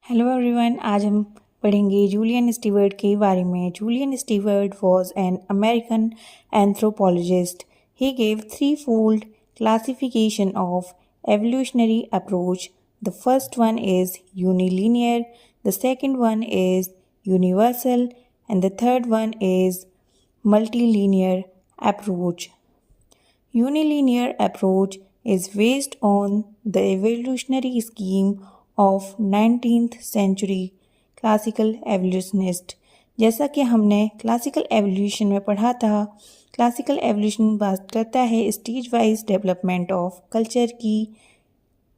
Hello everyone, आज हम पढ़ेंगे जूलियन स्टीवर्ट के बारे में। Julian Stewart was an American anthropologist. He gave threefold classification of evolutionary approach. The first one is unilinear, the second one is universal, and the third one is multilinear approach. Unilinear approach is based on the evolutionary scheme of 19th century classical evolutionist. जैसा कि हमने classical evolution में पढ़ा था, classical evolution बात करता है stage wise development of culture की।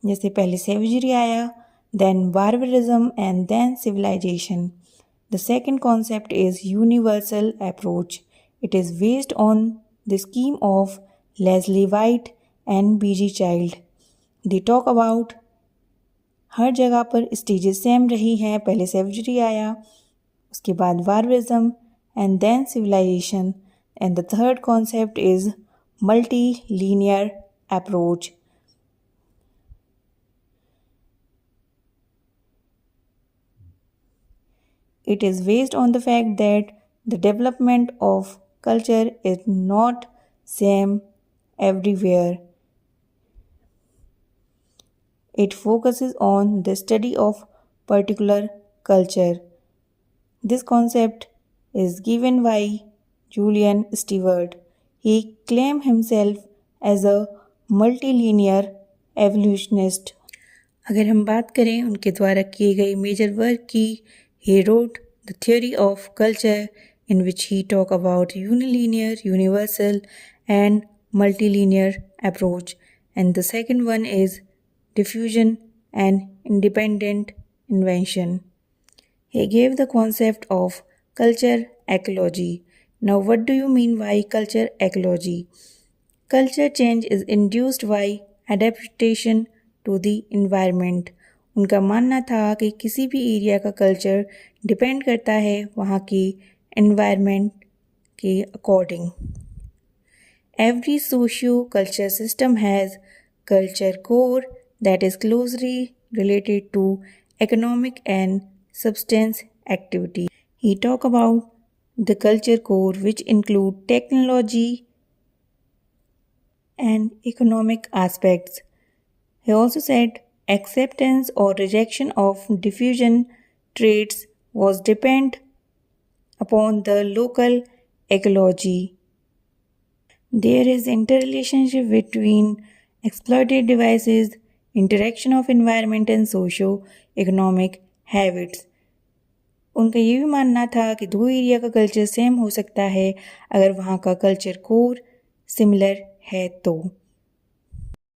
जैसे पहले सेवेजरी आया, then barbarism and then civilization. The second concept is universal approach. It is based on the scheme of Leslie White and B.G. Child. They talk about हर जगह पर stages same रही हैं. पहले savagery आया, उसके बाद barbarism and then civilization. And the third concept is multi linear approach. It is based on the fact that the development of culture is not same everywhere. It focuses on the study of particular culture. This concept is given by Julian Stewart. He claimed himself as a multilinear evolutionist. अगर हम बात करें उनके द्वारा किए गए major work की, he wrote the theory of culture in which he talk about unilinear, universal and multilinear approach. And the second one is diffusion and independent invention. He gave the concept of culture ecology. Now what do you mean by culture ecology? Culture change is induced by adaptation to the environment. उनका मानना था कि किसी भी area का culture depend करता है वहाँ की एनवायरनमेंट के according. Every socio culture system has culture core that is closely related to economic and substance activity. He talk about the culture core which include technology and economic aspects. He also said acceptance or rejection of diffusion traits was depend upon the local ecology. There is interrelationship between exploited devices, interaction of environment and socio-economic habits. उनका ये भी मानना था कि दो area का culture same हो सकता है अगर वहाँ का कल्चर कोर सिमिलर है तो.